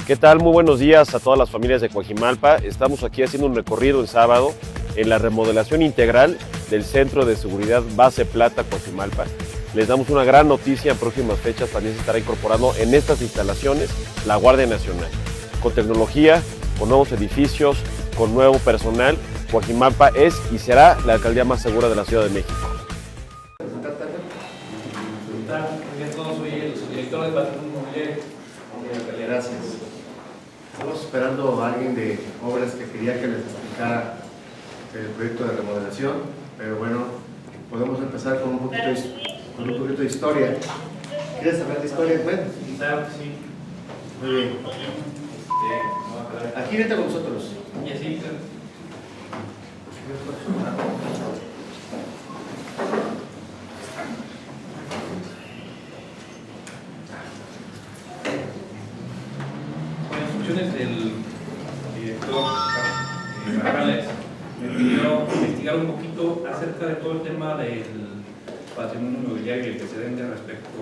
¿Qué tal? Muy buenos días a todas las familias de Coajimalpa. Estamos aquí haciendo un recorrido el sábado en la remodelación integral del Centro de Seguridad Base Plata Coajimalpa. Les damos una gran noticia: en próximas fechas también se estará incorporando en estas instalaciones la Guardia Nacional. Con tecnología, con nuevos edificios, con nuevo personal, Coajimalpa es y será la alcaldía más segura de la Ciudad de México. Soy el subdirector de Patrimonio Inmobiliario. Gracias. Estamos esperando a alguien de obras que quería que les explicara el proyecto de remodelación, pero bueno, podemos empezar con un poquito de historia. ¿Quieres saber de historia? Bueno, Claro que sí. muy bien. Aquí vete con nosotros. Y así, claro. Con instrucciones del director Barrales, me pidió investigar un poquito acerca de todo el tema del patrimonio inmobiliario y el precedente respecto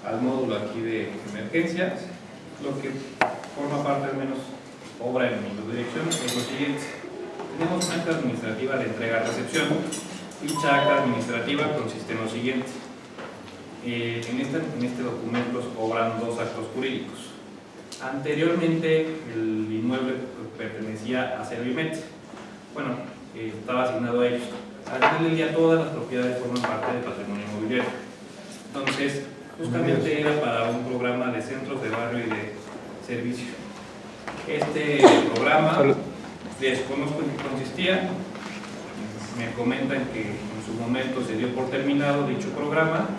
al módulo aquí de emergencias. Lo que forma parte, al menos obra en mi dirección, es lo siguiente. Tenemos una acta administrativa de entrega-recepción. Dicha acta administrativa consiste en lo siguiente. En este documento obran dos actos jurídicos. Anteriormente el inmueble pertenecía a Servimet. Bueno, estaba asignado a ellos. Al final del día todas las propiedades forman parte del patrimonio inmobiliario. Entonces, justamente era para un programa de centros de barrio y de servicio. Este programa, desconozco en qué consistía. Me comentan que en su momento se dio por terminado dicho programa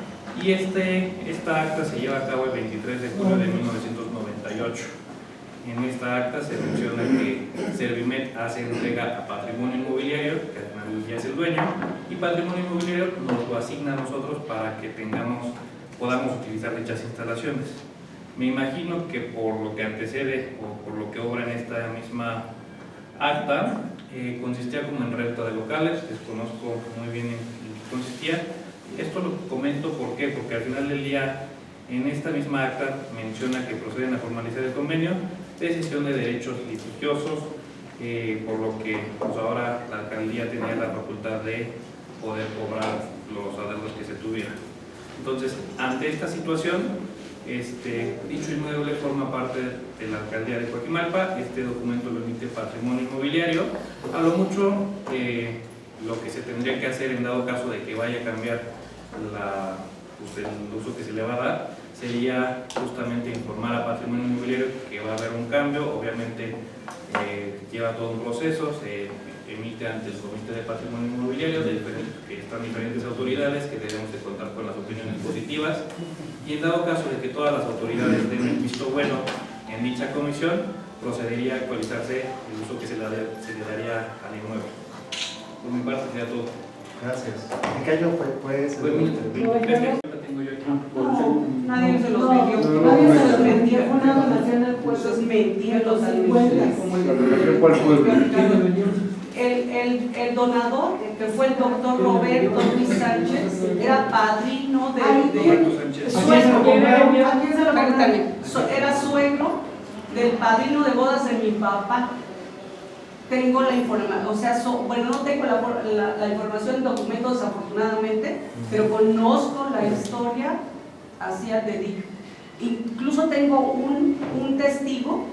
y esta acta se lleva a cabo el 23 de julio de 1998. En esta acta se menciona que Servimet hace entrega a Patrimonio Inmobiliario, que al final del día es el dueño, y Patrimonio Inmobiliario nos lo asigna a nosotros para que podamos utilizar dichas instalaciones. Me imagino que por lo que antecede o por lo que obra en esta misma acta, consistía como en renta de locales. Desconozco muy bien en qué consistía. Esto lo comento porque al final del día, en esta misma acta menciona que proceden a formalizar el convenio de cesión de derechos litigiosos, por lo que pues ahora la alcaldía tenía la facultad de poder cobrar los adeudos que se tuvieran. Entonces, ante esta situación, dicho inmueble forma parte de la alcaldía de Coajimalpa. Este documento lo emite Patrimonio Inmobiliario. A lo mucho, lo que se tendría que hacer en dado caso de que vaya a cambiar el uso que se le va a dar, sería justamente informar a Patrimonio Inmobiliario que va a haber un cambio. Obviamente lleva todo un proceso, se emite ante el Comité de Patrimonio Inmobiliario, que están diferentes autoridades, que debemos de contar con las opiniones positivas, y en dado caso de que todas las autoridades den el visto bueno en dicha comisión, procedería a actualizarse el uso que se le daría al inmueble. Por mi parte sería todo. Gracias. ¿En qué año fue ese? Fue 2023, la tengo yo aquí. No, nadie se los vendió. Nadie se los vendió. Fue una donación del pueblo. Eso es mentira totalmente. ¿Cuál fue? El donador, que fue el doctor Roberto Luis Sánchez, era padrino Roberto Sánchez. era suegro del padrino de bodas de mi papá. Tengo la información, o sea, bueno, no tengo la información en documentos desafortunadamente, pero conozco la historia, así te digo. Incluso tengo un testigo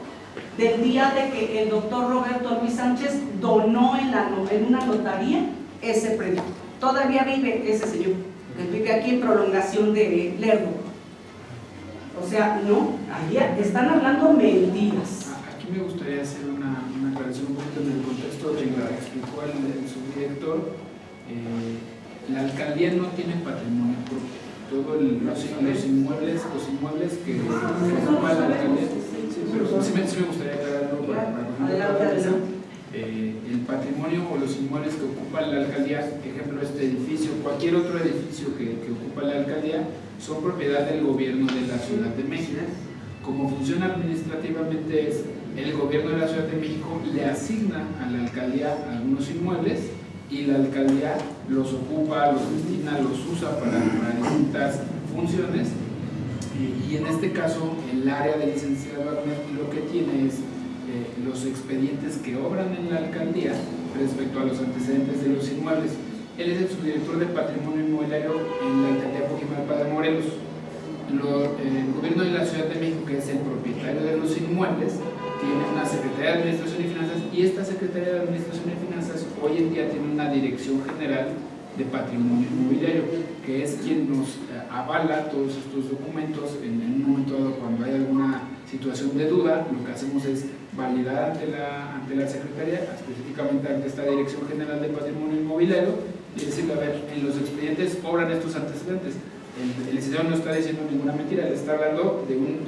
del día de que el doctor Roberto Luis Sánchez donó en una notaría ese predio. Todavía vive ese señor, que vive aquí en prolongación de Lerdo. O sea, no, ahí están hablando mentiras. Aquí me gustaría hacer una aclaración un poquito en el contexto de lo que explicó el subdirector. La alcaldía no tiene patrimonio propio. Todos los inmuebles que ocupa la alcaldía, pero sí me gustaría aclararlo para el patrimonio o los inmuebles que ocupa la alcaldía, ejemplo este edificio, cualquier otro edificio que ocupa la alcaldía, son propiedad del gobierno de la Ciudad de México. Como funciona administrativamente es el gobierno de la Ciudad de México le asigna a la alcaldía algunos inmuebles y la alcaldía los ocupa, los destina, los usa para distintas funciones, y en este caso el área de licencia licenciado Wagner lo que tiene es los expedientes que obran en la alcaldía respecto a los antecedentes de los inmuebles. Él es el subdirector de Patrimonio Inmobiliario en la alcaldía Coajimalpa de Morelos. El gobierno de la Ciudad de México, que es el propietario de los inmuebles, tiene una Secretaría de Administración y Finanzas, y esta Secretaría de Administración y Finanzas hoy en día tiene una Dirección General de Patrimonio Inmobiliario, que es quien nos avala todos estos documentos. En un momento dado, cuando hay alguna situación de duda, lo que hacemos es validar ante la Secretaría, específicamente ante esta Dirección General de Patrimonio Inmobiliario, y decirle, a ver, en los expedientes obran estos antecedentes. El licenciado no está diciendo ninguna mentira, le está hablando de un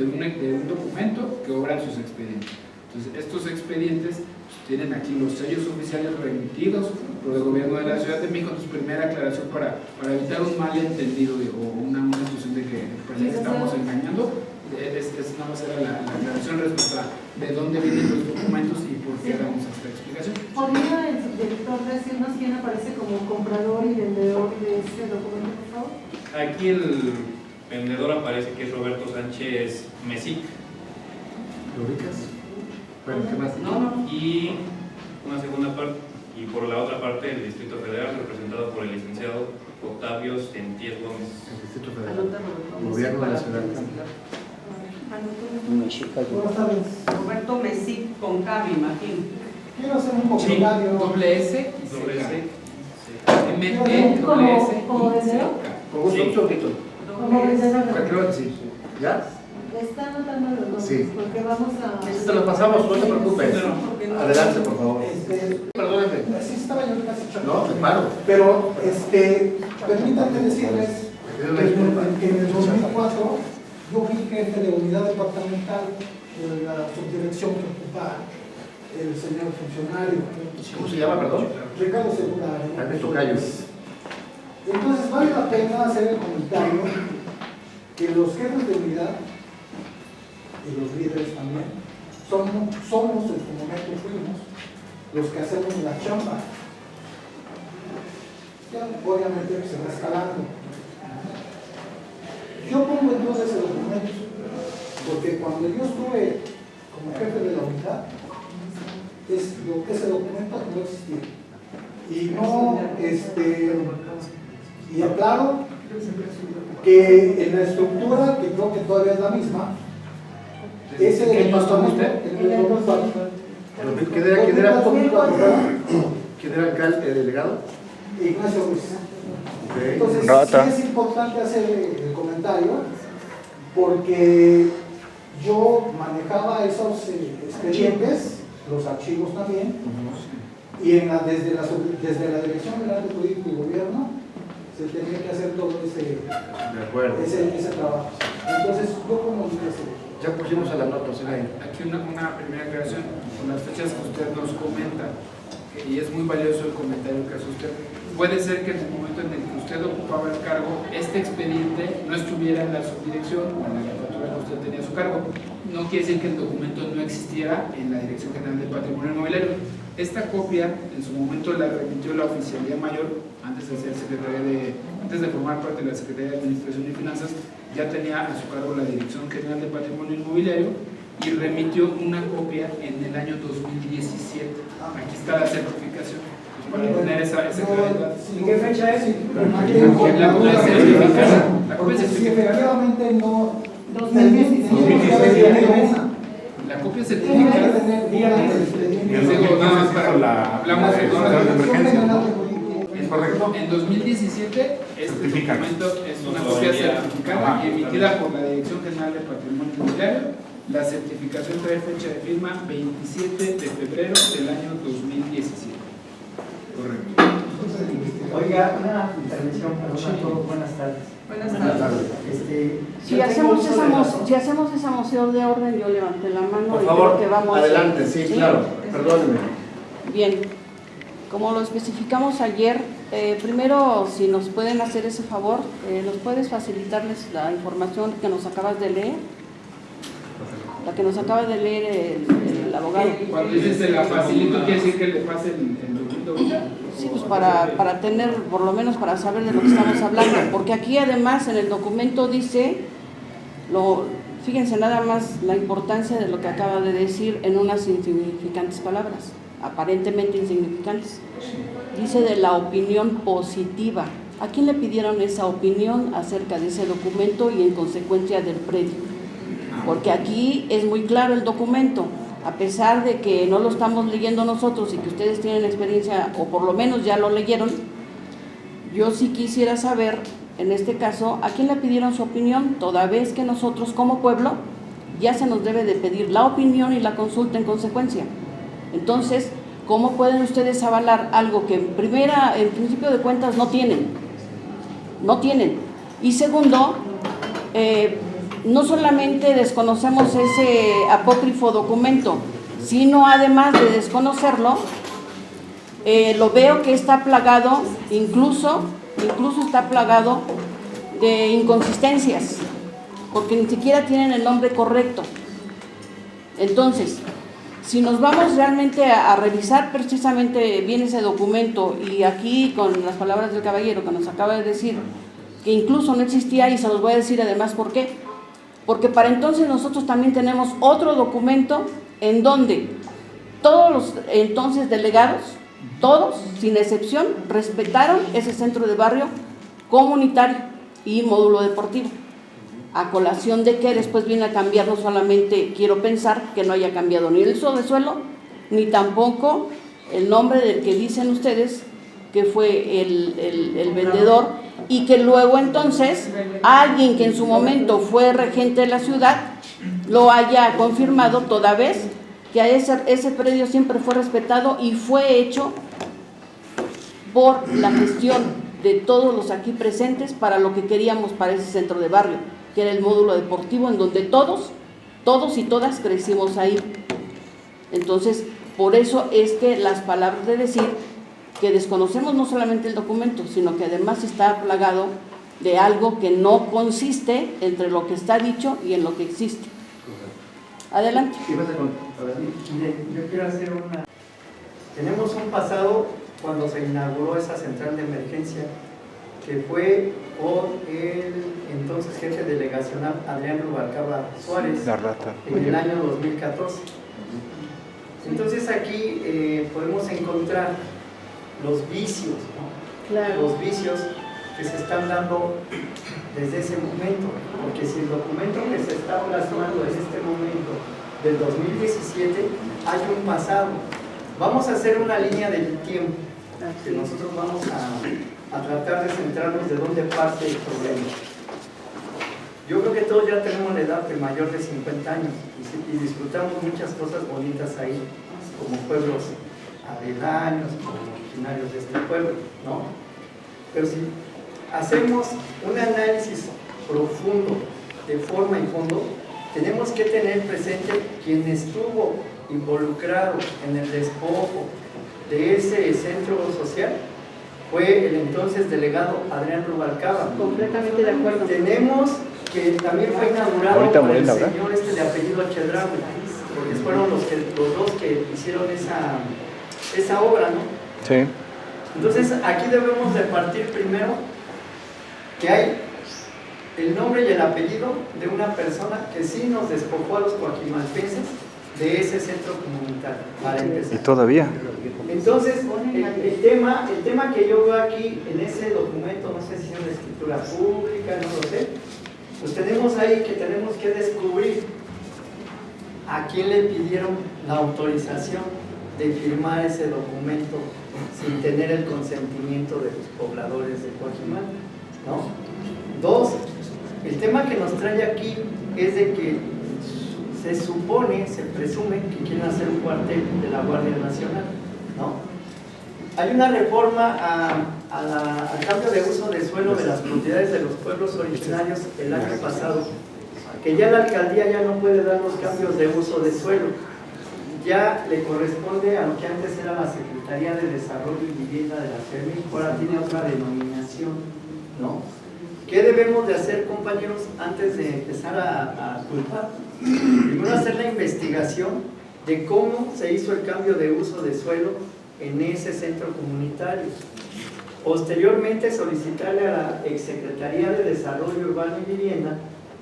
documento que obran sus expedientes. Entonces, estos expedientes tienen aquí los sellos oficiales remitidos por el gobierno de la Ciudad de México. Entonces, primera aclaración para evitar un malentendido o una situación de que estamos engañando. Nada más era la aclaración respecto a de dónde vienen los documentos y por qué damos esta explicación. ¿Podría el subdirector decirnos quién aparece como comprador y vendedor de este documento, por favor? Aquí el vendedor aparece que es Roberto Sánchez Mesic. ¿Lo ubicas? Bueno, ¿qué más? No. Y una segunda parte, y por la otra parte el Distrito Federal, representado por el licenciado Octavio Sentíes Gómez. El Distrito Federal. Gobierno de la Ciudad. Buenas tardes. Roberto Mesic con K, me imagino. Quiero hacer un Sí, comentario. doble S y Doble C. S. MT, doble S ¿Como y vendedor? C. Con gusto, un segundito. Como vendedor. Cualquiera, sí. ¿Ya? Está anotando los nombres, Sí. porque vamos a... Te lo pasamos, no te preocupes. Porque no- Adelante, por favor. Perdóneme. Perdóneme. Sí, estaba yo casi echando. No, te paro. Pero, permítanme decirles que en el 2004 yo fui jefe de unidad departamental de la subdirección que ocupa el señor funcionario. ¿Cómo se llama, perdón? Ricardo Segura. Ernesto Cayo. Entonces vale la pena hacer el comentario que los jefes de unidad y los líderes también somos, en su momento fuimos, los que hacemos la chamba. Ya obviamente se va escalando. Yo pongo entonces el documento, porque cuando yo estuve como jefe de la unidad, ese documento no existía. Y no, y aclaro que en la estructura, que creo que todavía es la misma, ese ¿Qué año estuvo departamento, usted? en el 2004. ¿Quién era el delegado? Ignacio Ruiz. Ok. Entonces, Rata. sí es importante hacer el comentario, porque yo manejaba esos expedientes, los archivos también, y desde la Dirección General de Turismo y Gobierno se tenía que hacer todo De acuerdo. ese trabajo. Entonces, yo como líder, Ya pusimos a la nota, señor. Aquí una primera aclaración con las fechas que usted nos comenta, y es muy valioso el comentario que hace usted. Puede ser que en el momento en el que usted ocupaba el cargo, este expediente no estuviera en la subdirección o en la jefatura que usted tenía a su cargo. No quiere decir que el documento no existiera en la Dirección General de Patrimonio Inmobiliario. Esta copia, en su momento la remitió la Oficialía Mayor, antes de formar parte de la Secretaría de Administración y Finanzas, ya tenía a su cargo la Dirección General de Patrimonio Inmobiliario y remitió una copia en el año 2017. Aquí está la certificación, para tener esa claridad. ¿En qué fecha es? La copia certificada. La copia Si certificada. efectivamente no... 2017. La copia Tiene que certificada. tener Digo, nada más para hablamos de ¿Correcto? En 2017, este documento es una copia certificada y emitida por la Dirección General de Patrimonio Inmobiliario. La certificación trae fecha de firma 27 de febrero del año 2017. Correcto. Oiga, una intervención, perdón a todos, buenas tardes. Buenas tardes. Si hacemos esa moción de orden, yo levanté la mano Por y favor, creo que vamos... adelante, sí, claro. Perdóneme. Bien, como lo especificamos ayer, primero, si nos pueden hacer ese favor, ¿nos puedes facilitarles la información que nos acabas de leer? La que nos acaba de leer el abogado. Cuando dices se la facilito, quiere decir que le pase el documento ahorita. Sí, pues para tener, por lo menos para saber de lo que estamos hablando, porque aquí además en el documento dice, Fíjense nada más la importancia de lo que acaba de decir en unas insignificantes palabras, aparentemente insignificantes. Dice de la opinión positiva. ¿A quién le pidieron esa opinión acerca de ese documento y en consecuencia del predio? Porque aquí es muy claro el documento, a pesar de que no lo estamos leyendo nosotros y que ustedes tienen experiencia, o por lo menos ya lo leyeron, yo sí quisiera saber, en este caso, ¿a quién le pidieron su opinión? Toda vez que nosotros como pueblo ya se nos debe de pedir la opinión y la consulta en consecuencia. Entonces, ¿cómo pueden ustedes avalar algo que en principio de cuentas no tienen? No tienen. Y segundo, no solamente desconocemos ese apócrifo documento, sino además de desconocerlo, lo veo que está plagado, incluso está plagado de inconsistencias, porque ni siquiera tienen el nombre correcto. Entonces, si nos vamos realmente a revisar precisamente bien ese documento, y aquí con las palabras del caballero que nos acaba de decir que incluso no existía, y se los voy a decir además por qué, porque para entonces nosotros también tenemos otro documento en donde todos los entonces delegados, todos sin excepción, respetaron ese centro de barrio comunitario y módulo deportivo, a colación de que después viene a cambiar. No solamente quiero pensar que no haya cambiado ni el uso de suelo, ni tampoco el nombre del que dicen ustedes que fue el vendedor, y que luego entonces alguien que en su momento fue regente de la ciudad lo haya confirmado, toda vez que ese predio siempre fue respetado y fue hecho por la gestión de todos los aquí presentes para lo que queríamos para ese centro de barrio, que era el módulo deportivo, en donde todos y todas crecimos ahí. Entonces, por eso es que las palabras de decir que desconocemos no solamente el documento, sino que además está plagado de algo que no consiste entre lo que está dicho y en lo que existe. Adelante. Mire, yo quiero hacer una... Tenemos un pasado cuando se inauguró esa central de emergencia, que fue por el entonces jefe delegacional Adrián Rubalcaba Suárez, en el año 2014. Entonces aquí podemos encontrar los vicios, ¿no? Claro. Los vicios que se están dando desde ese momento, porque si el documento que se está plasmando en este momento del 2017 hay un pasado, vamos a hacer una línea del tiempo, que nosotros vamos a tratar de centrarnos de dónde parte el problema. Yo creo que todos ya tenemos la edad de mayor de 50 años y disfrutamos muchas cosas bonitas ahí, como pueblos aledaños, como originarios de este pueblo, ¿no? Pero si hacemos un análisis profundo, de forma y fondo, tenemos que tener presente quien estuvo involucrado en el despojo de ese centro social fue el entonces delegado Adrián Rubalcaba. Completamente de acuerdo. Tenemos que también fue inaugurado por el señor de apellido Chedraui, porque fueron los dos que hicieron esa obra, ¿no? Sí. Entonces aquí debemos de partir primero que hay el nombre y el apellido de una persona que sí nos despojó a los coajimalpenses de ese centro comunitario, para empezar. ¿Y todavía? Entonces, el tema que yo veo aquí en ese documento, no sé si es una escritura pública, no lo sé, pues tenemos ahí que tenemos que descubrir a quién le pidieron la autorización de firmar ese documento sin tener el consentimiento de los pobladores de Coajimal, ¿no? Dos, el tema que nos trae aquí es de que se supone, se presume que quieren hacer un cuartel de la Guardia Nacional, ¿no? Hay una reforma al cambio de uso de suelo de las propiedades de los pueblos originarios el año pasado, que ya la alcaldía ya no puede dar los cambios de uso de suelo, ya le corresponde a lo que antes era la Secretaría de Desarrollo y Vivienda de la Ciudad de México, ahora tiene otra denominación, ¿no? ¿Qué debemos de hacer, compañeros, antes de empezar a culpar? Primero hacer la investigación de cómo se hizo el cambio de uso de suelo en ese centro comunitario. Posteriormente solicitarle a la Exsecretaría de Desarrollo Urbano y Vivienda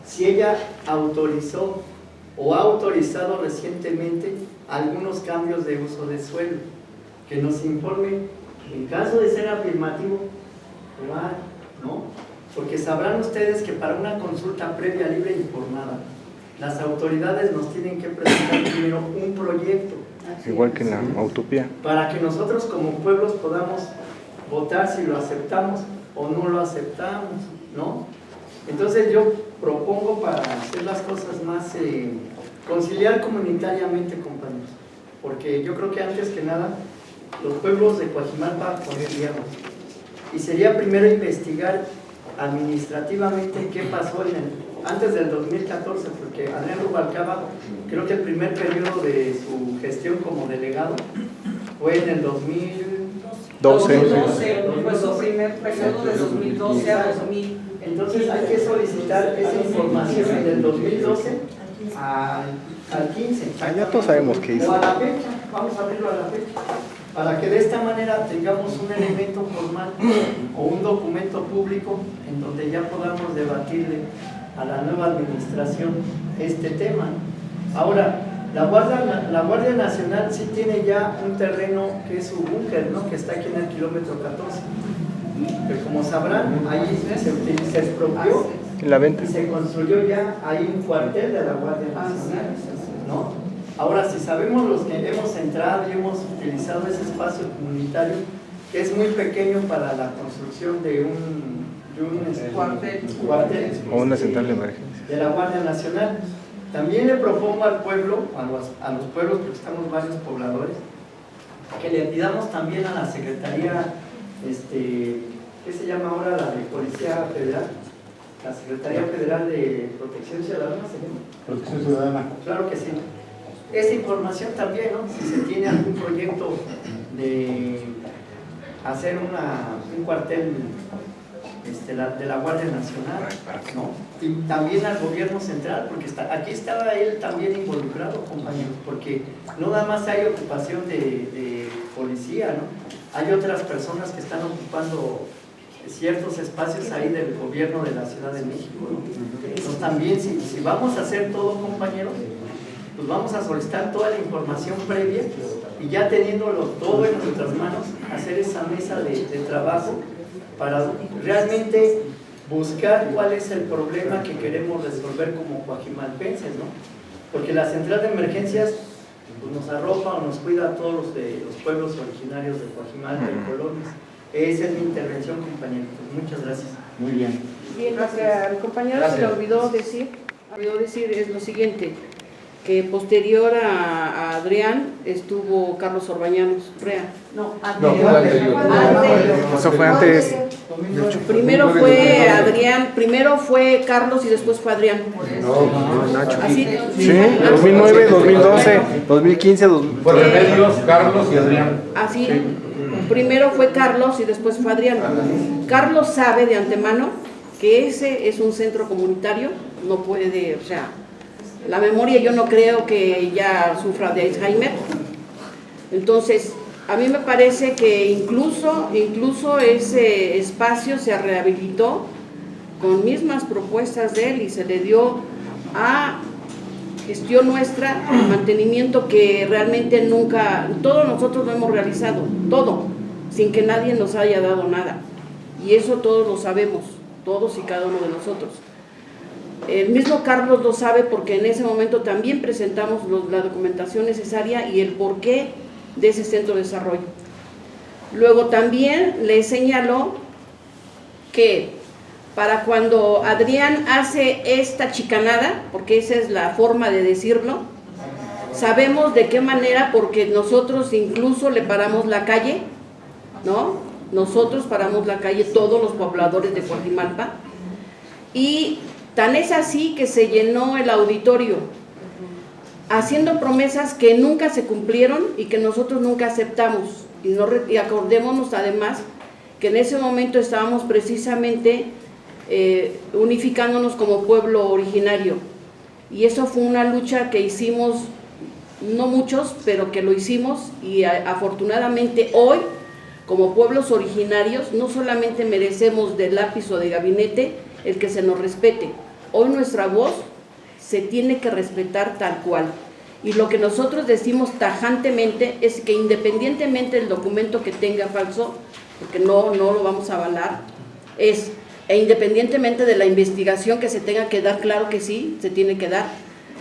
si ella autorizó o ha autorizado recientemente algunos cambios de uso de suelo, que nos informe en caso de ser afirmativo, ¿no? Porque sabrán ustedes que para una consulta previa, libre e informada, las autoridades nos tienen que presentar primero un proyecto. Igual que en la utopía. Para que nosotros como pueblos podamos votar si lo aceptamos o no lo aceptamos, ¿no? Entonces yo propongo, para hacer las cosas más, conciliar comunitariamente, compañeros, porque yo creo que antes que nada los pueblos de Coajimalpa conciliamos, y sería primero investigar administrativamente qué pasó antes del 2014, porque Adrián Rubalcaba, creo que el primer periodo de su gestión como delegado fue en el 2012. Fue su primer periodo de 2012 a 2000. Entonces hay que solicitar esa información del 2012 al 15. Ya todos sabemos qué hizo. O a la fecha, vamos a abrirlo a la fecha, para que de esta manera tengamos un elemento formal o un documento público en donde ya podamos debatirle a la nueva administración este tema. Ahora, la Guardia Nacional sí tiene ya un terreno que es su búnker, ¿no? Que está aquí en el kilómetro 14. Pero como sabrán, ahí se expropió La venta. y se construyó ya ahí un cuartel de la Guardia Nacional, ¿no? Ahora, si sabemos los que hemos entrado y hemos utilizado ese espacio comunitario, que es muy pequeño para la construcción de un cuartel O una central de emergencia. de la Guardia Nacional. También le propongo al pueblo, a los pueblos, porque estamos varios pobladores, que le pidamos también a la Secretaría, ¿qué se llama ahora? La de Policía Federal, la Secretaría Federal de Protección Ciudadana, ¿se llama? Protección Ciudadana. Claro que sí. Esa información también, ¿no? Si se tiene algún proyecto de hacer un cuartel de la Guardia Nacional, ¿no? Y también al gobierno central, porque aquí estaba él también involucrado, compañeros, porque no nada más hay ocupación de policía, ¿no? Hay otras personas que están ocupando ciertos espacios ahí del gobierno de la Ciudad de México, ¿no? Entonces también, si vamos a hacer todo, compañeros, pues vamos a solicitar toda la información previa y ya teniéndolo todo en nuestras manos, hacer esa mesa de trabajo para realmente buscar cuál es el problema que queremos resolver como coajimalpenses, ¿no? Porque la central de emergencias pues, nos arropa o nos cuida a todos los pueblos originarios de Coajimalpa y colonias. Esa es mi intervención, compañero. Pues muchas gracias. Muy bien. Bien, lo que al compañero se le olvidó decir es lo siguiente, que posterior a Adrián estuvo Carlos Orbañanos Rea. No, Eso fue antes. Primero fue Adrián, primero fue Carlos y después fue Adrián. Así, Sí, 2009, 2012, 2015, Por Remedios, Carlos y Adrián. así, primero fue Carlos y después fue Adrián. Carlos sabe de antemano que ese es un centro comunitario, no puede, o sea, la memoria yo no creo que ya sufra de Alzheimer. Entonces, a mí me parece que incluso ese espacio se rehabilitó con mismas propuestas de él y se le dio a gestión nuestra el mantenimiento que realmente nunca, todos nosotros lo hemos realizado, todo, sin que nadie nos haya dado nada. Y eso todos lo sabemos, todos y cada uno de nosotros. El mismo Carlos lo sabe porque en ese momento también presentamos la documentación necesaria y el porqué de ese centro de desarrollo. Luego también le señaló que para cuando Adrián hace esta chicanada, porque esa es la forma de decirlo, sabemos de qué manera, porque nosotros incluso le paramos la calle, ¿no? Nosotros paramos la calle, todos los pobladores de Coajimalpa, y tan es así que se llenó el auditorio, haciendo promesas que nunca se cumplieron y que nosotros nunca aceptamos. Y acordémonos además que en ese momento estábamos precisamente unificándonos como pueblo originario. Y eso fue una lucha que hicimos, no muchos, pero que lo hicimos, y afortunadamente hoy, como pueblos originarios, no solamente merecemos de lápiz o de gabinete el que se nos respete, Hoy nuestra voz se tiene que respetar tal cual. Y lo que nosotros decimos tajantemente es que independientemente del documento que tenga falso, porque no lo vamos a avalar, e independientemente de la investigación que se tenga que dar, claro que sí, se tiene que dar.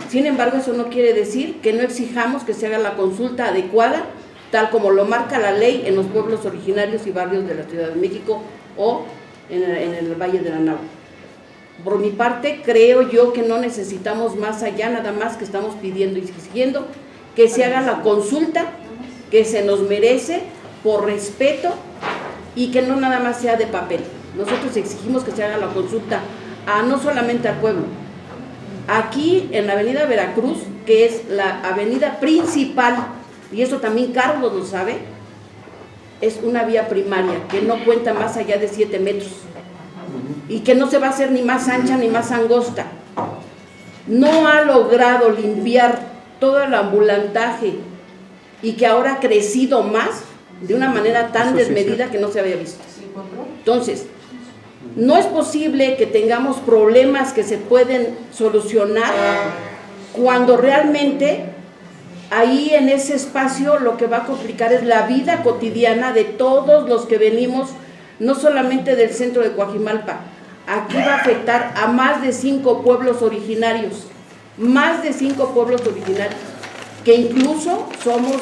Sin embargo, eso no quiere decir que no exijamos que se haga la consulta adecuada, tal como lo marca la ley en los pueblos originarios y barrios de la Ciudad de México o en el Valle de la Nahua. Por mi parte, creo yo que no necesitamos más allá, nada más que estamos pidiendo y exigiendo que se haga la consulta que se nos merece por respeto y que no nada más sea de papel. Nosotros exigimos que se haga la consulta no solamente al pueblo. Aquí en la avenida Veracruz, que es la avenida principal, y eso también Carlos lo sabe, es una vía primaria que no cuenta más allá de 7 metros. Y que no se va a hacer ni más ancha ni más angosta. No ha logrado limpiar todo el ambulantaje y que ahora ha crecido más de una manera tan desmedida que no se había visto. Entonces, no es posible que tengamos problemas que se pueden solucionar cuando realmente ahí en ese espacio lo que va a complicar es la vida cotidiana de todos los que venimos, no solamente del centro de Coajimalpa. Aquí va a afectar a más de 5 pueblos originarios, que incluso somos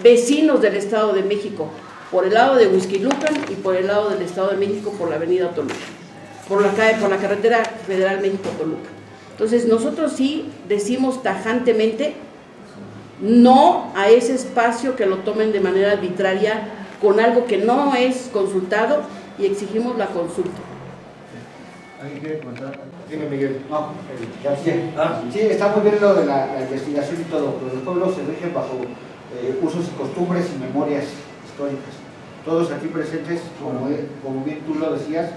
vecinos del Estado de México, por el lado de Huixquilucan y por el lado del Estado de México por la avenida Toluca, por la carretera federal México-Toluca. Entonces nosotros sí decimos tajantemente no a ese espacio que lo tomen de manera arbitraria con algo que no es consultado y exigimos la consulta. ¿Alguien quiere comentar? Dime, Miguel. No, sí, está muy bien lo de la investigación y todo, pero los pueblos se rigen bajo usos y costumbres y memorias históricas. Todos aquí presentes, como bien tú lo decías,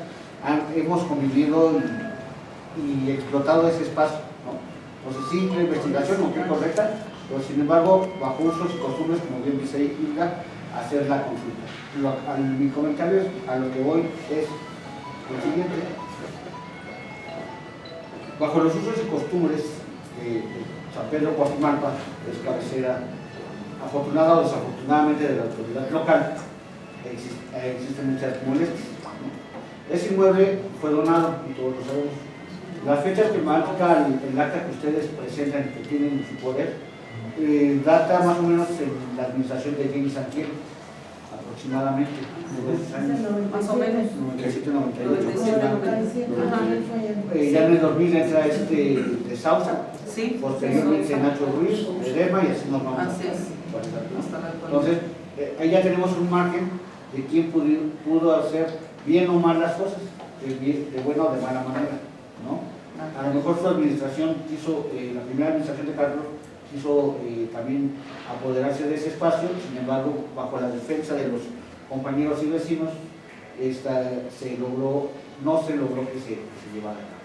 hemos convivido y explotado ese espacio, ¿no? Entonces sí, la investigación no es correcta, pero sin embargo, bajo usos y costumbres, como bien dice Hilda, hacer la consulta. Mi comentario a lo que voy es el siguiente. Bajo los usos y costumbres de San Pedro Coajimalpa, es cabecera, afortunada o desafortunadamente de la autoridad local, existen muchas molestias, ¿no? Ese inmueble fue donado, y todos lo sabemos. Las fechas que marca el acta que ustedes presentan, que tienen en su poder, data más o menos en la administración de Jenny Santiago, aproximadamente, Más o menos. 97, 98. Ya en el 2000 entra de Sausa, Sí. posteriormente Nacho Ruiz, Edema, y así nos vamos. Así es. Entonces, ahí ya tenemos un margen de quién pudo hacer bien o mal las cosas, de buena o de mala manera, ¿no? A lo mejor su administración quiso, la primera administración de Carlos quiso también apoderarse de ese espacio, sin embargo, bajo la defensa de los compañeros y vecinos, no se logró que se llevara a cabo.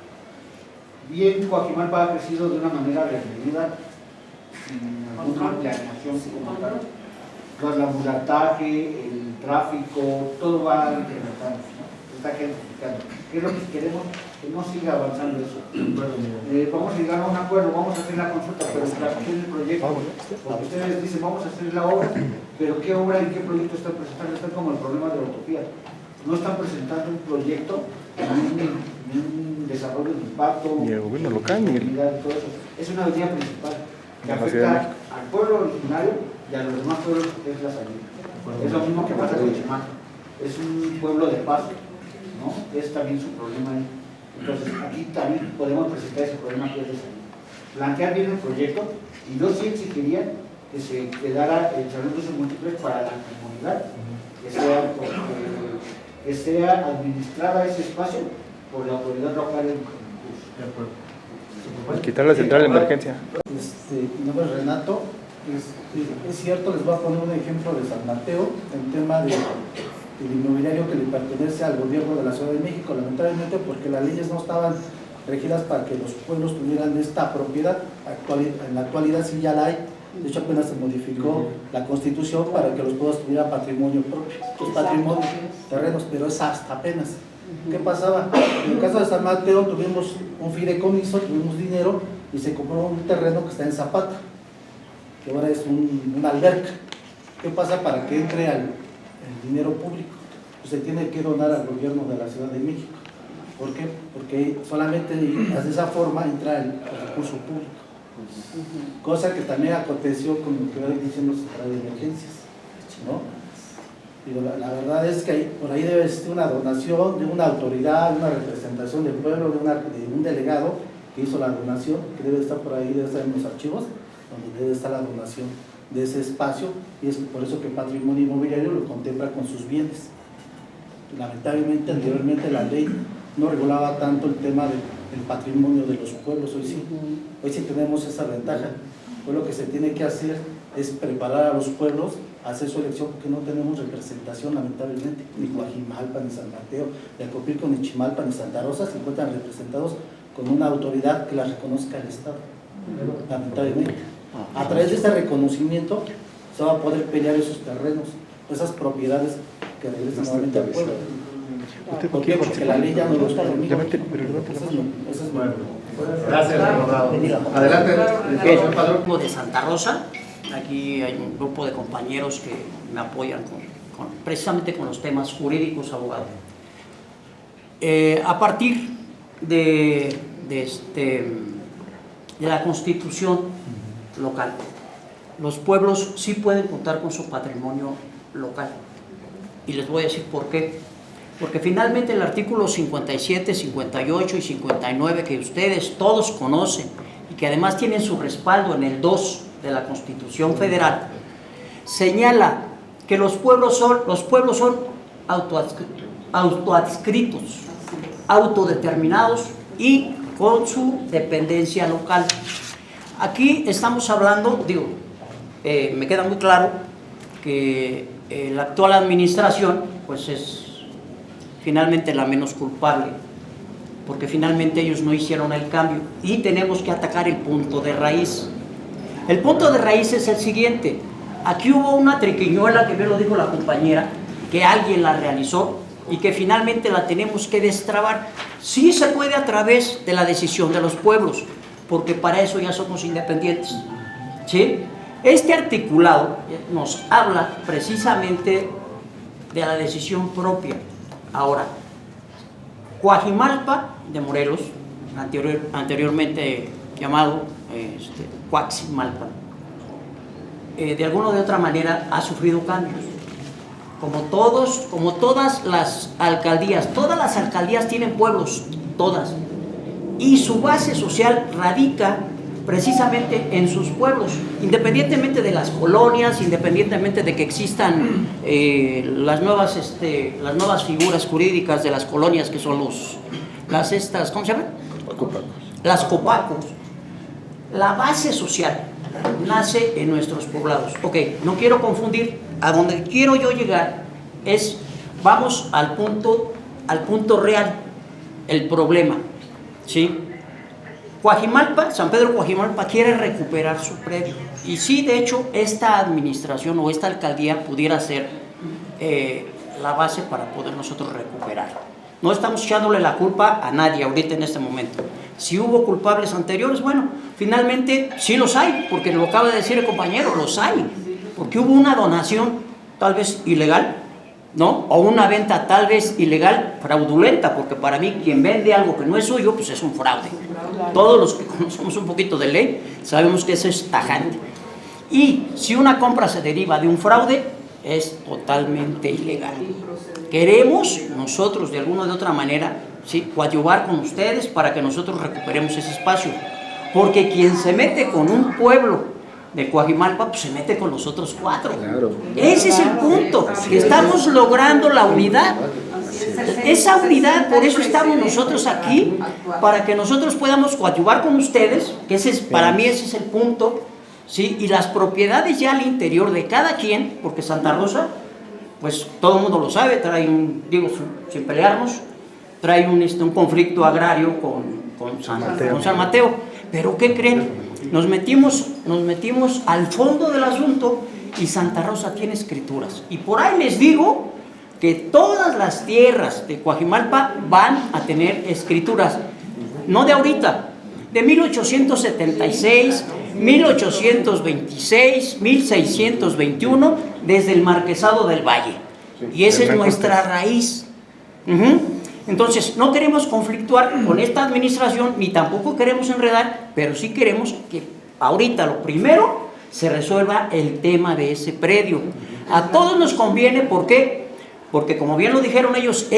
Bien, Coajimalpa ha crecido de una manera desmedida, sin alguna planeación como tal. El ambulataje, el tráfico, todo va incrementando, ¿no? Está gentrificando. ¿Qué es lo que queremos? Que no siga avanzando eso. Vamos a llegar a un acuerdo, vamos a hacer la consulta, pero hacer el proyecto, porque ustedes dicen vamos a hacer la obra, pero ¿qué obra y qué proyecto están presentando? Están como el problema de la utopía. No están presentando un proyecto ni un desarrollo de impacto, ni el gobierno local, ni todo eso. Es una avenida principal que afecta al pueblo originario y a los demás pueblos, que es la salida. Es lo mismo que pasa con Chimac. Es un pueblo de paso, ¿no? Es también su problema ahí. Entonces, aquí también podemos presentar ese problema que es de salida. Plantear bien el proyecto, y yo sí exigiría que se quedara el salón de usos múltiples para la comunidad, que sea administrada ese espacio por la autoridad local en curso. De acuerdo. Quitar la central de emergencia. Mi nombre es Renato. Es cierto, les voy a poner un ejemplo de San Mateo, el tema del inmobiliario que le pertenece al gobierno de la Ciudad de México, lamentablemente porque las leyes no estaban regidas para que los pueblos tuvieran esta propiedad. En la actualidad sí ya la hay. De hecho, apenas se modificó la Constitución para que los pueblos tuvieran patrimonio propio, los patrimonios terrenos, pero es hasta apenas. ¿Qué pasaba? En el caso de San Mateo tuvimos un fideicomiso, tuvimos dinero y se compró un terreno que está en Zapata, que ahora es una alberca. ¿Qué pasa para que entre el dinero público? Pues se tiene que donar al gobierno de la Ciudad de México. ¿Por qué? Porque solamente de esa forma entra el recurso público. Cosa que también aconteció con lo que hoy dicen los centrales de emergencias, ¿no? Digo, la verdad es que por ahí debe existir una donación de una autoridad, de una representación del pueblo, de un delegado que hizo la donación, que debe estar por ahí, debe estar en los archivos, donde debe estar la donación de ese espacio, y es por eso que Patrimonio Inmobiliario lo contempla con sus bienes. Lamentablemente, anteriormente la ley no regulaba tanto el tema del patrimonio de los pueblos, hoy sí tenemos esa ventaja. Pues lo que se tiene que hacer es preparar a los pueblos a hacer su elección, porque no tenemos representación, lamentablemente, ni Coajimalpa, ni San Mateo, ni Acopilco, ni Chimalpa, ni Santa Rosa se encuentran representados con una autoridad que las reconozca el Estado, lamentablemente. A través de este reconocimiento se va a poder pelear esos terrenos, esas propiedades que regresan nuevamente al pueblo. ¿Por qué? Porque la ley ya no los permite. Eso es bueno. Gracias, abogado. Adelante. De Santa Rosa, aquí hay un grupo de compañeros que me apoyan precisamente con los temas jurídicos, abogado. A partir de la Constitución local, los pueblos sí pueden contar con su patrimonio local, y les voy a decir por qué. Porque finalmente el artículo 57, 58 y 59, que ustedes todos conocen y que además tienen su respaldo en el 2 de la Constitución Federal, señala que los pueblos son autoadscritos, autodeterminados y con su dependencia local. Aquí estamos hablando, me queda muy claro que la actual administración pues es finalmente la menos culpable, porque finalmente ellos no hicieron el cambio y tenemos que atacar el punto de raíz. El punto de raíz es el siguiente: aquí hubo una triquiñuela, que me lo dijo la compañera, que alguien la realizó y que finalmente la tenemos que destrabar. Sí se puede a través de la decisión de los pueblos, porque para eso ya somos independientes, ¿sí? Este articulado nos habla precisamente de la decisión propia. Ahora, Coajimalpa de Morelos, anteriormente llamado Coaximalpa, de alguna o de otra manera ha sufrido cambios. Como todas las alcaldías tienen pueblos, todas, y su base social radica precisamente en sus pueblos, independientemente de las colonias, independientemente de que existan las nuevas figuras jurídicas de las colonias, que son ¿cómo se llaman? Las copacos. La base social nace en nuestros poblados. Ok, no quiero confundir. A donde quiero yo llegar es, vamos al punto real, el problema, ¿sí? Coajimalpa, San Pedro Coajimalpa quiere recuperar su predio, y sí, de hecho, esta administración o esta alcaldía pudiera ser la base para poder nosotros recuperar. No estamos echándole la culpa a nadie ahorita en este momento. Si hubo culpables anteriores, bueno, finalmente sí los hay, porque lo acaba de decir el compañero, los hay, porque hubo una donación tal vez ilegal, ¿no? O una venta tal vez ilegal, fraudulenta, porque para mí quien vende algo que no es suyo, pues es un fraude. Todos los que conocemos un poquito de ley sabemos que eso es tajante. Y si una compra se deriva de un fraude, es totalmente ilegal. Queremos nosotros de alguna o de otra manera, ¿sí?, coadyuvar con ustedes para que nosotros recuperemos ese espacio, porque quien se mete con un pueblo de Coajimalpa, pues se mete con los otros 4. Claro. Ese es el punto, que estamos logrando la unidad. Esa unidad, por eso estamos nosotros aquí, para que nosotros podamos coadyuvar con ustedes, que para mí ese es el punto, ¿sí? Y las propiedades ya al interior de cada quien, porque Santa Rosa, pues todo el mundo lo sabe, trae sin pelearnos, trae un conflicto agrario con San Mateo. Pero ¿qué creen? Nos metimos al fondo del asunto, y Santa Rosa tiene escrituras. Y por ahí les digo que todas las tierras de Coajimalpa van a tener escrituras, no de ahorita, de 1876, 1826, 1621, desde el Marquesado del Valle. Y esa es nuestra raíz. Entonces, no queremos conflictuar con esta administración, ni tampoco queremos enredar, pero sí queremos que ahorita lo primero se resuelva el tema de ese predio. A todos nos conviene, ¿por qué? Porque como bien lo dijeron ellos,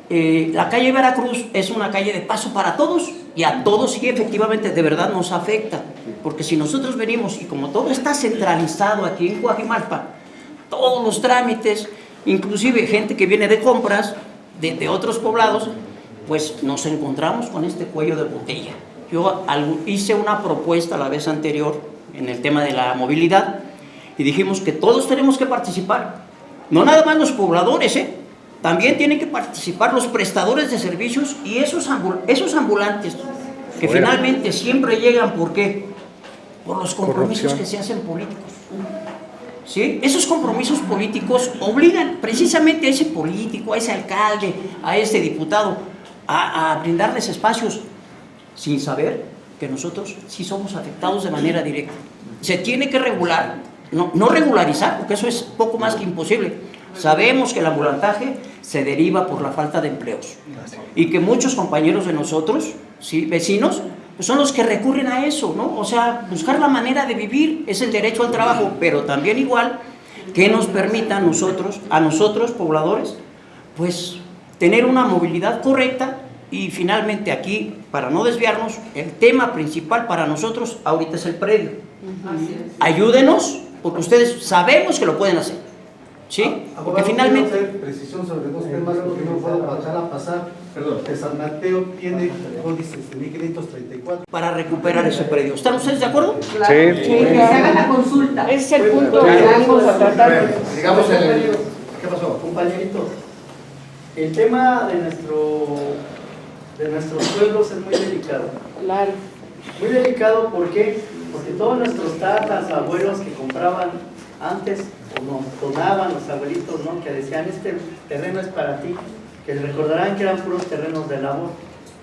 la calle Veracruz es una calle de paso para todos, y a todos sí efectivamente de verdad nos afecta, porque si nosotros venimos y como todo está centralizado aquí en Coajimalpa, todos los trámites, inclusive gente que viene de compras de otros poblados, pues nos encontramos con este cuello de botella. Yo hice una propuesta la vez anterior en el tema de la movilidad y dijimos que todos tenemos que participar, no nada más los pobladores, también tienen que participar los prestadores de servicios y esos ambulantes que finalmente siempre llegan, ¿por qué? Por los compromisos que se hacen políticos. ¿Sí? Esos compromisos políticos obligan precisamente a ese político, a ese alcalde, a ese diputado, a brindarles espacios sin saber que nosotros sí somos afectados de manera directa. Se tiene que regular, no regularizar, porque eso es poco más que imposible. Sabemos que el ambulantaje se deriva por la falta de empleos y que muchos compañeros de nosotros, ¿sí? Vecinos, pues son los que recurren a eso, ¿no? O sea, buscar la manera de vivir es el derecho al trabajo, pero también igual que nos permita a nosotros pobladores, pues tener una movilidad correcta. Y finalmente aquí, para no desviarnos, el tema principal para nosotros ahorita es el predio. Ayúdenos, porque ustedes sabemos que lo pueden hacer, ¿sí? Porque finalmente... Quiero hacer precisión sobre dos temas porque no puedo pasar. Perdón, que San Mateo tiene códice 1534. Para recuperar ese predio. ¿Están ustedes de acuerdo? Claro. Sí. Que se haga la consulta. Ese es el punto que vamos a tratar. Digamos ¿qué pasó? Compañeritos, el tema de nuestros pueblos es muy delicado. Claro. Muy delicado, ¿por qué? Porque todos nuestros tatas, abuelos que compraban antes, o nos donaban los abuelitos, ¿no? Que decían, este terreno es para ti, que recordarán que eran puros terrenos de labor.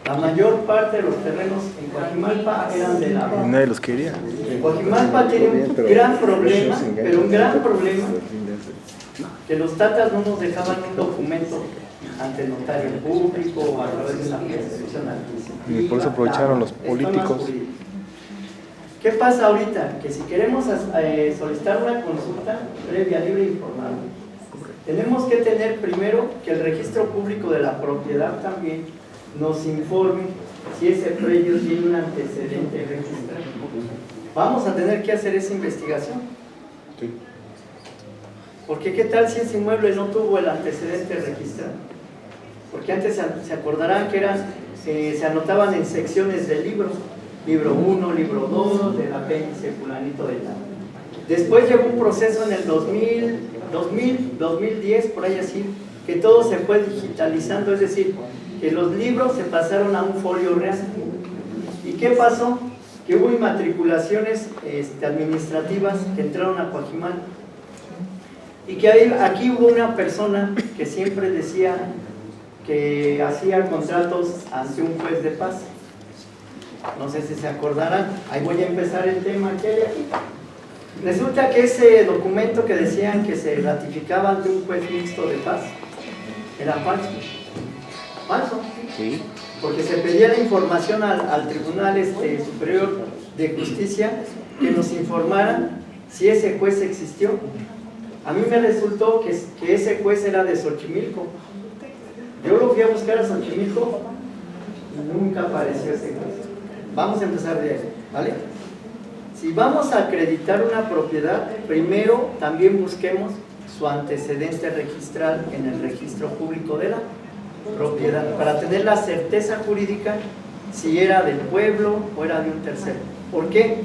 La mayor parte de los terrenos en Coajimalpa eran de labor. Nadie los quería. Coajimalpa tiene un gran problema, pero un gran problema, que los tatas no nos dejaban un documento ante el notario público o a través de una institución administrativa. Y por eso aprovecharon los políticos. ¿Qué pasa ahorita? Que si queremos solicitar una consulta previa, libre e informada, tenemos que tener primero que el registro público de la propiedad también nos informe si ese predio tiene un antecedente registrado. Vamos a tener que hacer esa investigación. Porque ¿qué tal si ese inmueble no tuvo el antecedente registrado? Porque antes se acordarán que se anotaban en secciones de libros, libro 1, libro 2, del apéndice fulanito de tal. Después llegó un proceso en el 2010, por ahí así, que todo se fue digitalizando, es decir, que los libros se pasaron a un folio real. ¿Y qué pasó? Que hubo inmatriculaciones administrativas que entraron a Coajimalpa. Y que aquí hubo una persona que siempre decía que hacía contratos ante un juez de paz. No sé si se acordarán, ahí voy a empezar el tema que hay aquí. Resulta que ese documento que decían que se ratificaba ante un juez mixto de paz era falso. Falso, sí. Porque se pedía la información al Tribunal Superior de Justicia que nos informaran si ese juez existió. A mí me resultó que ese juez era de Xochimilco. Yo lo fui a buscar a Xochimilco y nunca apareció ese juez. Vamos a empezar de ahí, ¿vale? Si vamos a acreditar una propiedad, primero también busquemos su antecedente registral en el registro público de la propiedad, para tener la certeza jurídica si era del pueblo o era de un tercero. ¿Por qué?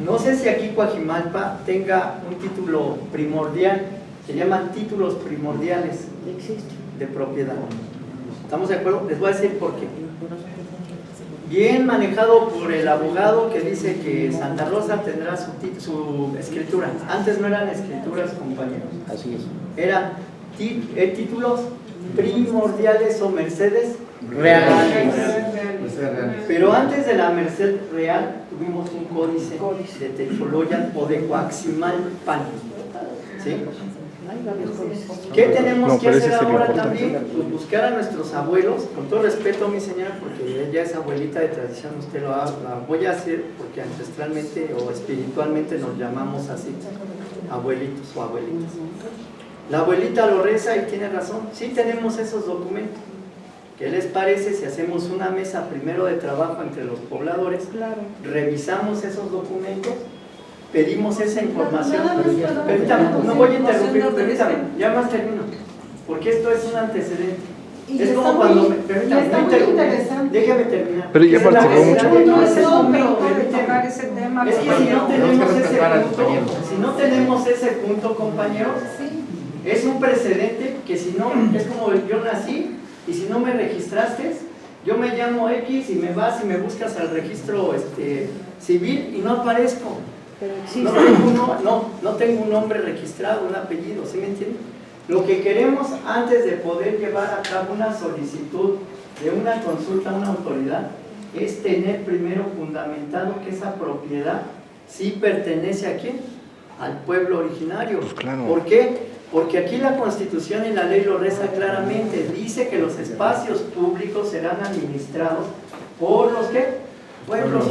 No sé si aquí Coajimalpa tenga un título primordial, se llaman títulos primordiales de propiedad. ¿Estamos de acuerdo? Les voy a decir por qué. Bien manejado por el abogado que dice que Santa Rosa tendrá su escritura. Antes no eran escrituras, compañeros. Así es. Eran títulos primordiales o mercedes reales. Pero antes de la merced real tuvimos un códice de Teixoloyan o de Coaximalpan. ¿Sí? ¿Qué tenemos que hacer ahora también? Pues buscar a nuestros abuelos, con todo respeto, mi señora, porque ella es abuelita de tradición, usted lo la voy a hacer porque ancestralmente o espiritualmente nos llamamos así, abuelitos o abuelitas. La abuelita lo reza y tiene razón, sí tenemos esos documentos. ¿Qué les parece si hacemos una mesa primero de trabajo entre los pobladores? Claro. Revisamos esos documentos, pedimos esa información. Permítame, no voy a interrumpir, permítame, ya más termino, porque esto es un antecedente. Es como cuando me permítame, no interrumpa, déjame terminar. Pero ya participó mucho. No es hombre de tocar ese tema. Es que si no tenemos ese punto, si no tenemos ese punto, compañeros, es un precedente que si no, es como yo nací y si no me registraste, yo me llamo X y me vas y me buscas al registro civil y no aparezco. No tengo un nombre registrado, un apellido, ¿sí me entienden? Lo que queremos antes de poder llevar a cabo una solicitud de una consulta a una autoridad es tener primero fundamentado que esa propiedad sí pertenece a quién, al pueblo originario. Pues claro. ¿Por qué? Porque aquí la Constitución y la ley lo reza claramente, dice que los espacios públicos serán administrados por los ¿qué? Pueblos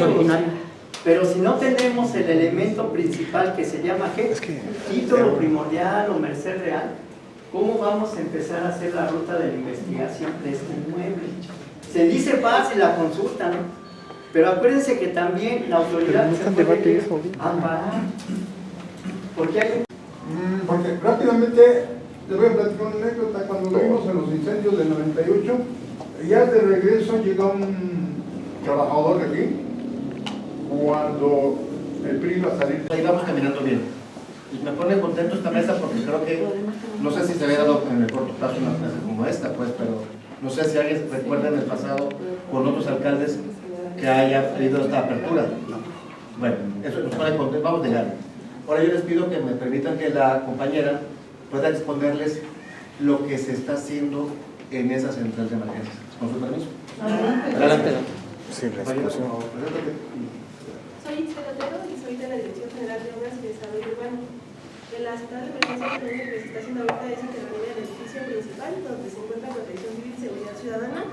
originarios. Pero si no tenemos el elemento principal que se llama ¿qué? Título primordial o merced real, ¿cómo vamos a empezar a hacer la ruta de la investigación de este inmueble? Se dice fácil la consulta, ¿no? Pero acuérdense que también la autoridad se puede amparar. Porque hay porque rápidamente les voy a platicar una anécdota. Cuando vimos en los incendios del 98, ya de regreso llega un trabajador de aquí, cuando el PRI iba a salir. Ahí vamos caminando bien. Y me pone contento esta mesa porque creo que, no sé si se había dado en el corto plazo una mesa como esta, pues, pero no sé si alguien recuerda en el pasado con otros alcaldes que haya pedido esta apertura. Bueno, eso nos pone contentos, vamos a llegar. Ahora yo les pido que me permitan que la compañera pueda exponerles lo que se está haciendo en esa central de emergencias. ¿Con su permiso? Adelante. Sí, la exposición. Soy Isabel Otero y soy de la Dirección General de Obras y Desarrollo Urbano. En la central de emergencias lo único que se está haciendo ahorita es intervenir en el edificio principal donde se encuentra Protección Civil y Seguridad Ciudadana.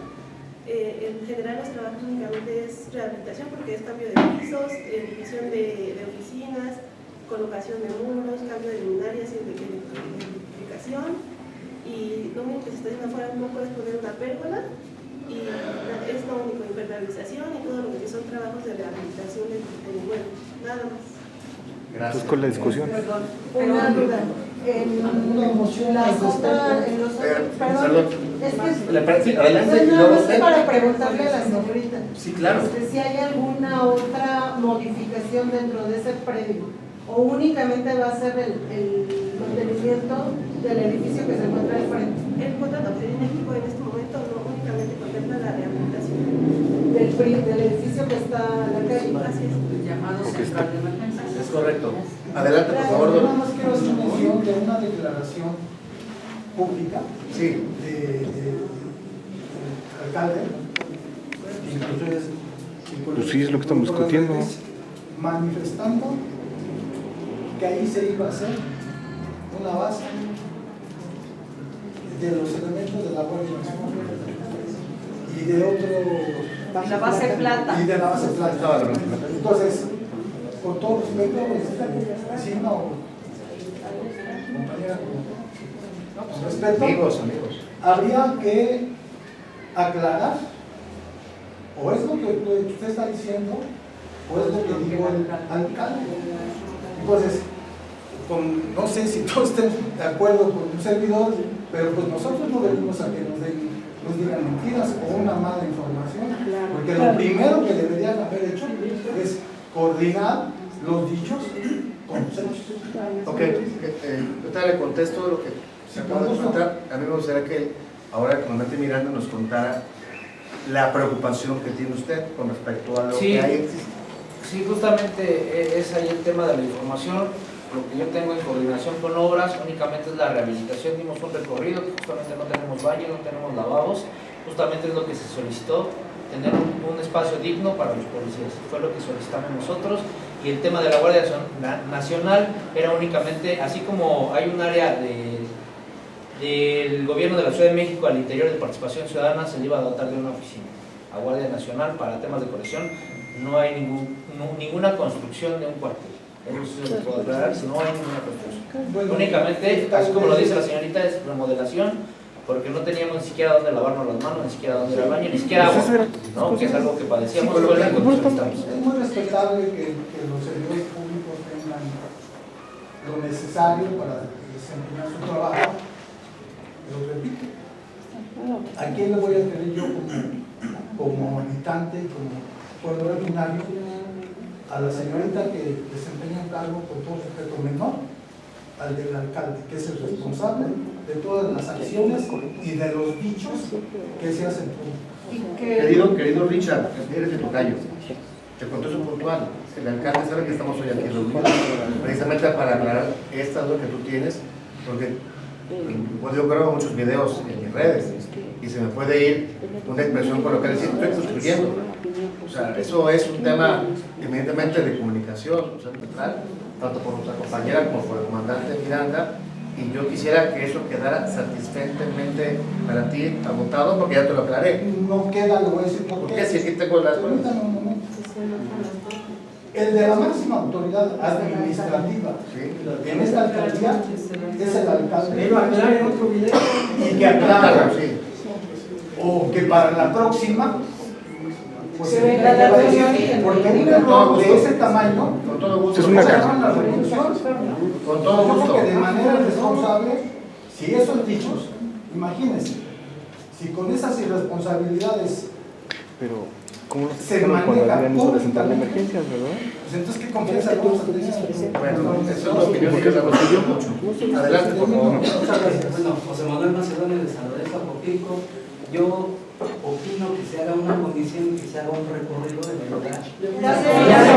En general los trabajos únicamente es rehabilitación porque es cambio de pisos, división de oficinas, colocación de muros, cambio de luminarias y electrificación, y lo único que se está haciendo afuera un poco es poner una pérgola y es lo único, impermeabilización y todo lo que son trabajos de rehabilitación del inmueble, nada más. Gracias. Pues con la discusión. Perdón, una duda. En las otras, perdón, es para preguntarle a la señorita. Sí, claro. Si hay alguna otra modificación dentro de ese predio. ¿O únicamente va a ser el mantenimiento del edificio que se encuentra al frente? El contrato técnico en este momento no únicamente contempla la rehabilitación del edificio que está en la calle. Así es. El llamado central de emergencias. Es correcto. Adelante, por favor. Yo nada más quiero hacer mención de una declaración pública del alcalde. Pues sí, es lo que estamos discutiendo. Manifestando que ahí se iba a hacer una base de los elementos de la Guardia Nacional y de otro... La base plata. Y de la base plata. Entonces, con todo respeto, vecino o compañera, con respeto, amigos, habría que aclarar, o es lo que usted está diciendo, o es lo que dijo el alcalde. Entonces, no sé si todos estén de acuerdo con un servidor, pero pues nosotros no venimos a que nos digan mentiras o una mala información, porque lo primero que deberían haber hecho es coordinar los dichos con los hechos. Ok, ahorita le contesto lo que se acaba de comentar. A mí me gustaría que ahora el comandante Miranda nos contara la preocupación que tiene usted con respecto a lo que hay. Sí, justamente es ahí el tema de la información. lo que yo tengo en coordinación con obras únicamente es la rehabilitación. Dimos un recorrido, que justamente no tenemos baño, no tenemos lavabos, justamente es lo que se solicitó, tener un espacio digno para los policías, fue lo que solicitamos nosotros. Y el tema de la Guardia Nacional era únicamente, así como hay un área del gobierno de la Ciudad de México al interior de participación ciudadana, se le iba a dotar de una oficina a Guardia Nacional para temas de corrección. No hay ninguna construcción de un cuartel, eso sí se lo puedo aclarar, no hay ninguna construcción. Únicamente, así como lo dice la señorita, es remodelación, porque no teníamos ni siquiera dónde lavarnos las manos, ni siquiera dónde ir al baño, ni siquiera agua, ¿no? Que es algo que padecíamos. Sí, pero es muy respetable que los servidores públicos tengan lo necesario para desempeñar su trabajo. Lo repito, ¿a quién le voy a tener yo como habitante, como pueblo originario? A la señorita que desempeña un cargo con todo respeto menor al del alcalde, que es el responsable de todas las acciones y de los dichos que se hacen públicos. Querido Richard, eres de tocayo. Te contesto eso puntual. El alcalde sabe que estamos hoy aquí reunidos precisamente para aclarar esta duda que tú tienes, porque yo grabo muchos videos en mis redes y se me puede ir una expresión coloquial, decir, estoy construyendo. O sea, eso es un tema evidentemente de comunicación, o sea, tanto por nuestra compañera como por el comandante Miranda, y yo quisiera que eso quedara satisfactoriamente para ti agotado, porque ya te lo aclaré. No queda, lo voy a decir por qué. Si aquí tengo las cosas. El de la máxima autoridad administrativa en esta alcaldía es el alcalde. Y que aclare, o que para la próxima, pues porque un error de ese tamaño es una la revolución. Con todo gusto. Yo creo que de manera responsable, si esos dichos, imagínense, si con esas irresponsabilidades ¿Cómo se maneja la central de emergencias, verdad? Pues entonces, ¿qué confianza vamos a tener? Bueno, esa es la opinión que yo mucho. Adelante, por favor. Bueno, José Manuel Macedonio de San Lorenzo, Apoquico. Yo opino que se haga una condición, que se haga un recorrido de verdad. Ya se